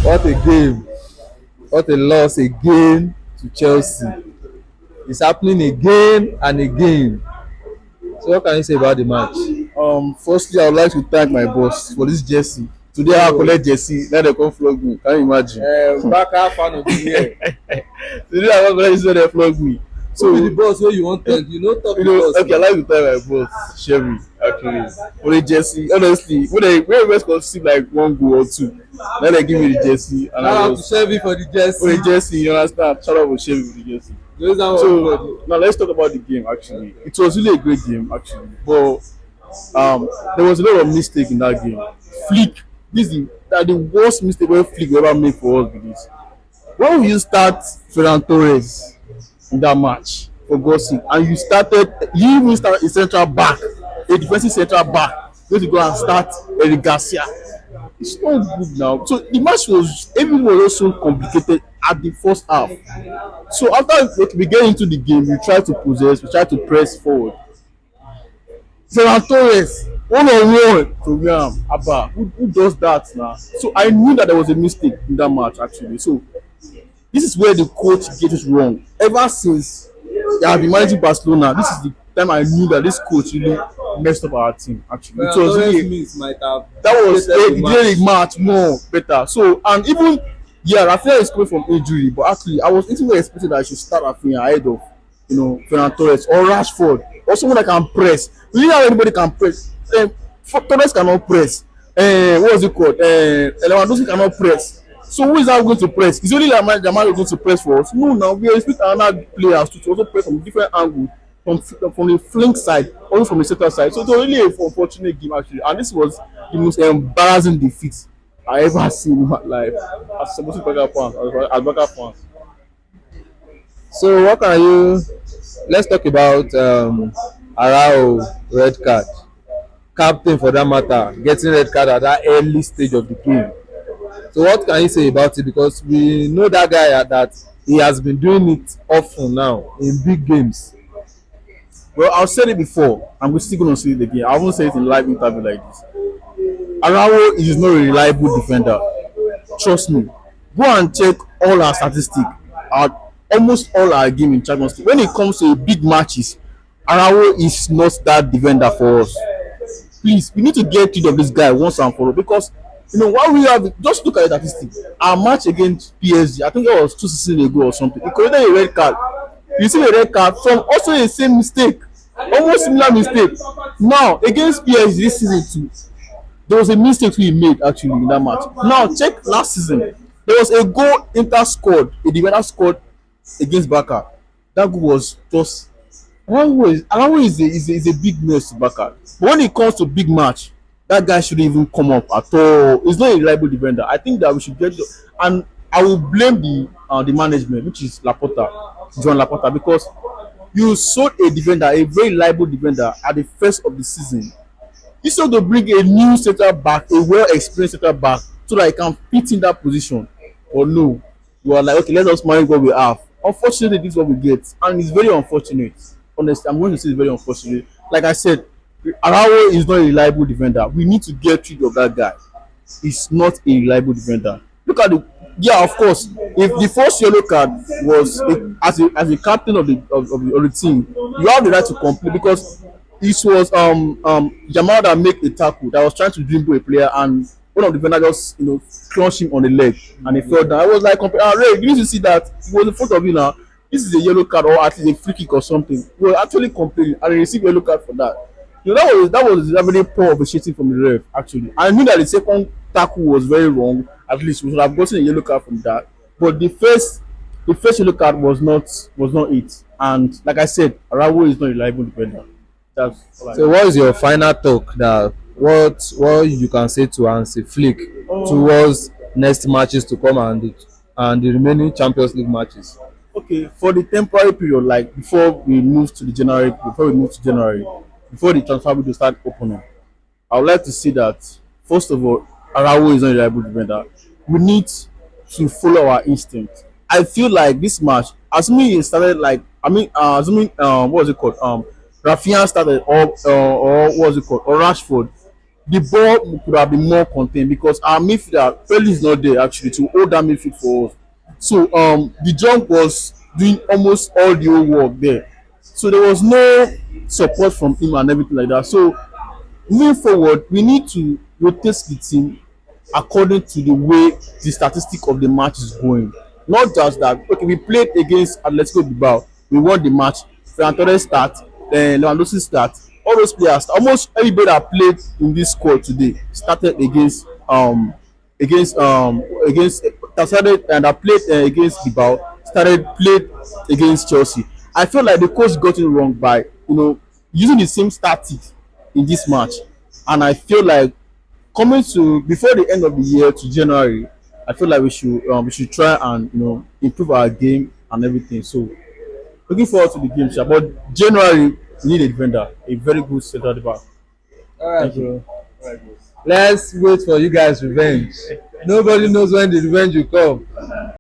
What a game. What a loss again to Chelsea. It's happening again and again. So what can you say about the match? Firstly, I would like to thank my boss for this jersey. Today I collect jersey, now they come flog me. Can you imagine? Baka fan of the year. Today I collect jersey, they flog me. So with the boss wey you wan thank, you no talk You the know, boss. okay, I like to thank my boss, Sherry, actually, for the jersey. Honestly, when West Coast see like one goal or two, then they give me the jersey, and Shout I out to was Chevy for the for the jersey. jersey. You understand? Shout out to Sherry for the jersey. Those are everybody. So now let's talk about the game. Actually, it was really a great game. Actually, but there was a lot of mistake in that game. Flick, this is the worst mistake wey Flick ever make for us. Be this. When will you start Ferran Torres in that match for God's sake? And you even start a central back, a defensive central back, going to go and start Eric Garcia. It's not good now. So the match was everything was also complicated at the first half. So after we get into the game, we try to possess, we try to press forward. Ferran Torres, one on one to William Abba. Who does that now? So I knew that there was a mistake in that match actually. So this is where the coach gets it wrong. Ever since I have been managing Barcelona, this is the time I knew that this coach really messed up our team. Actually, it was Torres really means might have that was created the it made the match more better. So and even Rafinha is coming from injury, but actually I was even expecting that I should start Rafinha ahead of Ferran Torres or Rashford or someone that can press. We didn't have anybody can press. Torres cannot press. What was it called? Lewandowski cannot press. So who is now going to press? Is only Jamal going to press for us? No, now we expect another players to also press from different angles, from the flank side, also from the center side. So it was really a unfortunate game actually, and this was the most embarrassing defeat I ever seen in my life as supposed Baka fans, as Baka fans. So what can you let's talk about Arao red card. Captain for that matter, getting red card at that early stage of the game. So what can you say about it? Because we know that guy that he has been doing it often now in big games. Well, I've said it before, and we're still going to say it again. I won't say it in live interview like this. Arao is not a reliable defender. Trust me. Go and check all our statistics. Almost all our game in Champions League. When it comes to big matches, Arao is not that defender for us. Please, we need to get rid of this guy once and for all because while we have just look at the statistics. Our match against PSG, I think it was 2 seasons ago or something. He created a red card. He received a red card from also the same mistake, almost similar mistake. Now against PSG this season too, there was a mistake he made actually in that match. Now check last season. There was a goal Inter scored, a defender scored against Barca. That goal was just Araujo is a big mess to Barca. But when it comes to big match, that guy shouldn't even come up at all. He's not a reliable defender. I think that we should get and I will blame the management, which is John Laporta, because you sold a defender, a very reliable defender at the first of the season. Instead to bring a new center back, a well experienced center back, so that he can fit in that position. Or no, you are like, okay, let us manage what we have. Unfortunately, this is what we get, and it's very unfortunate. Honestly, I'm going to say it's very unfortunate. Like I said, Araujo is not a reliable defender. We need to get rid of that guy. He's not a reliable defender. Look at of course, if the first yellow card was as a captain of the team, you have the right to complain because it was Jamal that make a tackle that was trying to dribble a player and one of the defenders just crunched him on the leg and he fell down. I was like, Ray, you need to see that he was in front of you now. This is a yellow card or at least a free kick or something. We were actually complaining and he received a yellow card for that. That was very poor officiating from the ref actually. I knew that the second tackle was very wrong. At least we should have gotten a yellow card from that. But the first yellow card was not it. And like I said, Araujo is not a reliable defender. That's all I So what is your final talk that what you can say to Hansi Flick towards next matches to come and the remaining Champions League matches? Okay, for the temporary period, like before we move to January, before the transfer window start opening, I would like to see that first of all, Araujo is not a reliable defender. We need to follow our instinct. I feel like this match, assuming it started like, what was it called? Rafinha started or what was it called? Or Rashford. the ball could have been more contained because our midfielder Pelly is not there actually to hold that midfield for us. So the jump was doing almost all the whole work there. So there was no support from him and everything like that. So moving forward, we need to rotate the team according to the way the statistic of the match is going. Not just that, okay, we played against Atletico Bilbao, we won the match, Ferran Torres start, then Lewandowski start. All those players, almost everybody that played in this squad today started against that started and that played against Bilbao, started played against Chelsea. I feel like the coach got it wrong by using the same tactics in this match, and I feel like coming to before the end of the year to January, I feel like we should try and improve our game and everything. So looking forward to the game, sha. But January we need a defender, a very good center back. All right, Thank you. bro. Let's wait for you guys' revenge. Nobody knows when the revenge will come.